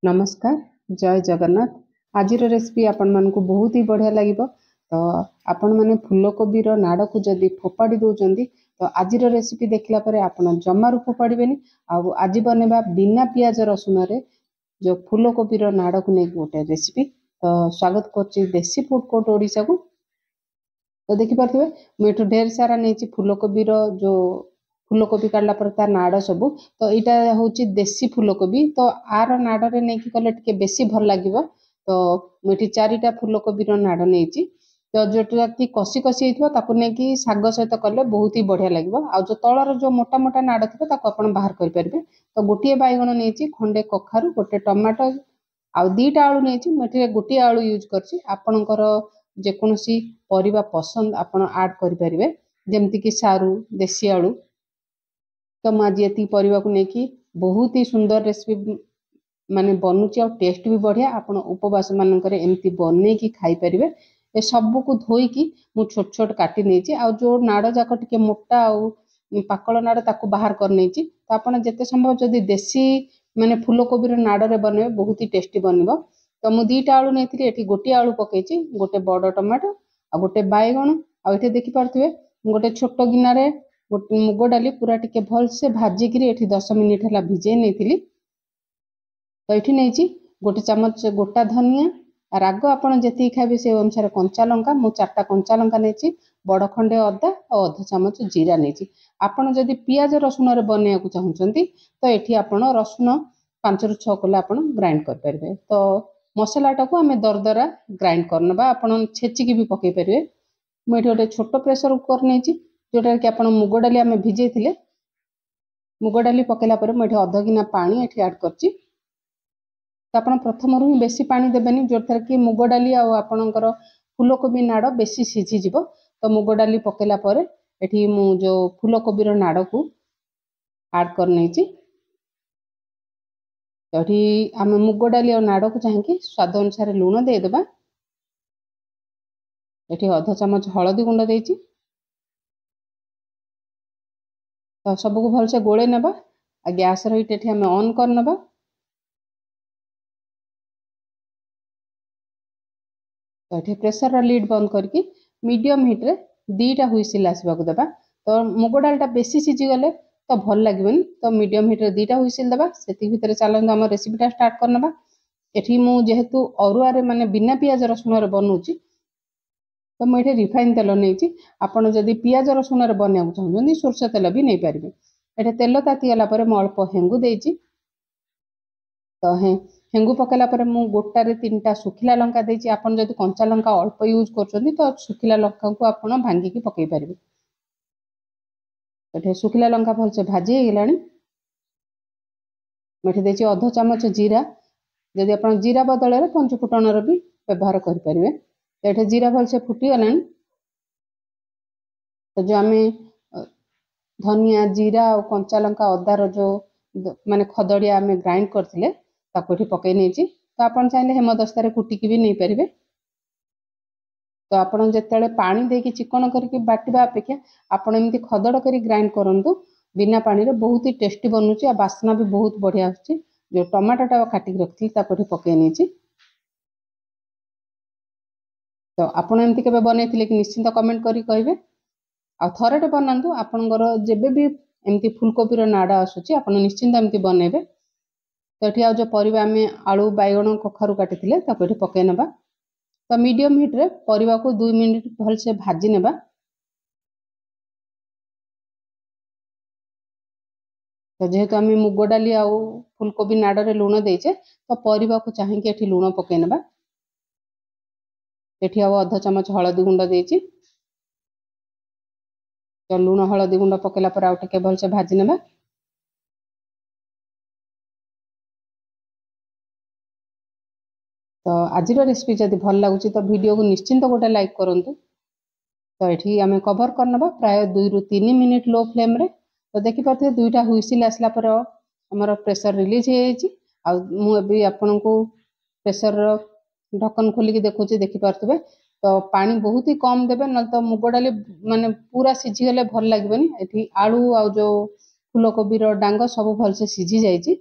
नमस्कार जय जगन्नाथ। आज रेसिपी आपण मानक बहुत ही बढ़िया लगे। तो आपण मैंने फूलकोबी नाड़ को जदि फोपाड़ी दौरान तो आज रेसिपी देखला पर आपण जमारू फोपाड़े। आज बनवा बिना पियाज रसुन जो फूलकोबी नाड़ को नहीं गोटे रेसिपी। तो स्वागत कर देसी फूड कोर्ट ओडिशा को। तो देखिपे मुझे ढेर सारा नहीं फूलकोबी जो फूलकोबी काढ़ला पर तार नाड़ सबू। तो यहाँ हूँ देसी फूलकोबी। तो आर नाड़े नहीं कले टे बेसी भल लगे। तो मुझे 4टा फूलकोबी नाड़ नहीं तो जोटा कि कषि कषि होता नहीं शाग सहित कले बहुत ही बढ़िया लगे। आ जो तलर जो मोटा मोटा नाड़ थी आपड़ बाहर करेंगे। तो गोटे बैगण नहीं खंडे कखारु गोटे टमाटो आ 2टा आलू नहीं मुझे गोटे आलू यूज कर जेकोसी परिबा पसंद आपण ऐड करें जमती कि सारू देसी आलू। तो मुझे ये परिवा को लेकिन बहुत ही सुंदर रेसिपी माने बनूची आ टेस्ट भी बढ़िया। आपण उपवास मानकर एमती बन की खाई परिवे। ए सब को धोईकी मु छोट छोट काटी नहीं आ जो नाड़ जाक टिके मोटा आ पाकल नाड़ ताकू बाहर कर नहीं। तो आपड़ जिते संभव जदि देसी माने फूलकोबी नाड़े बनवे बहुत ही टेस्टी बनब। तो मु 2टा आलू नहीं ये गोटे आलू पकई गोटे बड़ टमाटो आ गोटे बैगण आ देखिपे गोटे छोट गिनारे गोटे मुग डाली पूरा टिके भल से भाजिक 10 मिनिट है भिजे नहीं। तो ये नहीं गोटे चामच गोटा धनिया राग आपड़ जी खाइबे से अनुसार कंचा लंका मु 4टा कंचा लंका नहीं बड़ खंडे अदा और अध चामच जीरा नहीं। आपड़ जदि पियाज रसुन बनवा चाहते तो ये आपड़ रसुन 5 ରୁ 6 कले आप ग्राइंड करेंगे। तो मसलाटा को आम दरदरा ग्राइंड करना आपड़ छेचिकी भी पकई पारे। मुझे गोटे छोट प्रेसर कुकर नहीं जोटा कि आप मुग डाली आम भिजे थे मुग डाली पकेला मुझे अध गिना पानी ये ऐड कर। तो आप प्रथम ही बेसी पानी देवेनि जो थर कि मुग डाली आपणकर फूलकोबी नाड़ बेसी सीझीज। तो मुग डाली पकेला ये मु जो फूलकोबी नाड़ को ऐड कर नहीं। तो ये आम मुग डाली और नाड़ को चाहिए स्वाद अनुसार लुण देदेबा। ये अध चामच हलदी गुंड देती। तो सबको भलसे गोले ना गैस हीट आम ऑन करना। तो ये प्रेसर लीड बंद करके मीडियम हिट रे 2टा हुइसिल आसवाक देबा। तो मुग डालटा बेसी सीझीगले तो भल लगे। तो मीडियम हिट रे 2टा हुइसिल देबा। से भितर चलते आम रेसिपीटा स्टार्ट करना। ये मुझेतु अरुआ माने बिना पियाज रसुन बनाऊँगी तो मुझे रिफाइन तेल नहीं। आपड़ जदि पियाज रसुन बनवा चाहते सोरष तेल भी नहीं पारे। ये तेल तातीगला मु अल्प हेंगु देती। तो हेंगु पकेला मु गोटारे 3टा सुखिला लंका देती। आपन जदि कंचा लंका अल्प यूज कर तो सुखिला लंका को आपन भांगिकी पकई पारे। तो सुखिला लंका भलसे भाजी हो गलानी। मुझे देती अध चामच जीरा जदि आप जीरा बदल में 5 फुटणर भी व्यवहार करेंगे। तो ये जीरा भलसे फुटीगला। तो जो आम धनिया जीरा और कंचा लंका अदार जो माने खदड़िया आम ग्राइंड करते ये पकई नहीं। तो आप चाहिए हेमदस्तार कुटिकी भी नहीं पारे। तो आप जिते पानी देकी चिकन करके बाटिबा अपेक्षा आपड़ एमती खदड़ कर ग्राइंड करूँ बिना पानी रे बहुत ही टेस्टी बनूची आ बास्ना भी बहुत बढ़िया आसुची। जो टमाटोटा काटिक रखी पकई नहीं। तो आपड़ एमती केबे बनैथिले कि निश्चिंत कमेंट करी कहिबे। आ थरटे बनातु आपणकर जेबे भी एमती फूलकोबी नाड़ आसूची आप निश्चिंत एमती बनइबे। तो ये आज जो परिवा आम आलू बैगण कखारु काटी पकई ना। तो मीडियम हिट रे परिवा को 2 मिनिट भलसे भाजी नेबा। तो जेहेतु आम मुग डाली आ फूलकोबी नाड़े लुण देचे तो परिवा को चाहिए ये लुण पकई ना। ये अध चामच हलदी गुंड देती। तो लुण हलदी गुंड पकेला आउ टिके भलसे भाजी नेबा। तो आज रेसिपी जब भल लगुच तो वीडियो को निश्चिंत गोटे लाइक करूँ। तो ये आम कवर करना प्राय 2 ରୁ 3 मिनिट लो फ्लेम रे। तो देखिपे 2टा हुइसिल आसला आमर प्रेसर रिलीज हो मुझे आपण को प्रेसर ढक्कन खोलिकी देखुची देखिपे। तो पानी बहुत ही कम देवे ना तो मुग डाली माने पूरा सीझीगले भल लगे। ये आलू आ जो फूलकोबी डांग सब भलसे सीझी जाइए।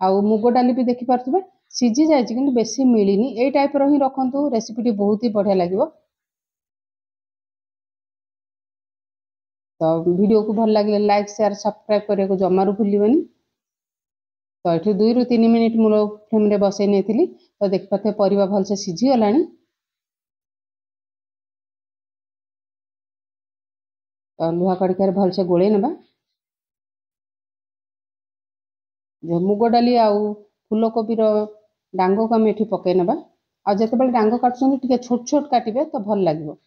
आउ मुग डाली भी देखि पारथुबे सिझी जाए किंतु बेसी मिलिनी ए टाइप रो ही रखंतु रेसिपीटी बहुत ही बढ़िया लगिवो। तो वीडियो को भल लगे लाइक शेयर सब्सक्राइब करने को जमारू भूलबनी। तो ये 2 ରୁ 3 मिनिट मूल फ्लेम रे बसई नहीं तो देख पाते परिवा भलसे सिझी गलानी। तो लुहा कड़िकार भलसे गोले नेबा। जो मुग डाली आउ फूलकोबी डांग को आम ये पकई नेबा। आ जिते डांग काटुछंती छोट छोट काटिबे तो भल लागिवो।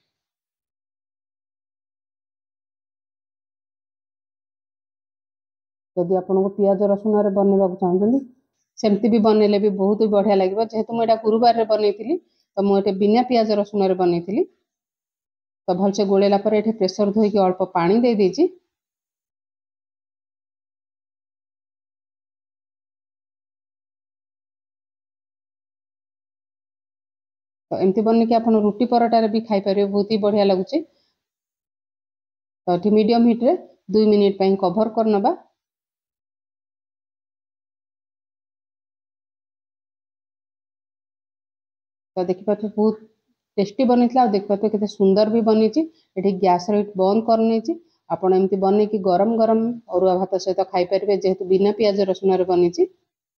जदि आपको पियाज रसुन रे बनवा चाहते सेमती भी बनइले भी बहुत ही बढ़िया लगे। जेहेतु मुझे गुरुवार रे बनई तो मुझे बिना पियाज रसुन रे बनई तो भलसे गोलेला पर ये प्रेसर धोईकी अल्प पानी दे दीजिए। तो एमती बनके आप रुटी पराटार भी खाई पारे बहुत ही बढ़िया लगुच। तो ये मीडियम हिट रे 2 मिनिट कभर करनबा। तो देखि पाते बहुत टेस्टी बनी देखि पाते केते सुंदर भी बनी। ये गैस हिट बंद कर नहीं आपण एमती बन गरम गरम अरुआ भात सहित खाई पारे जेहेतु बिना पियाज रसुन रे बनी।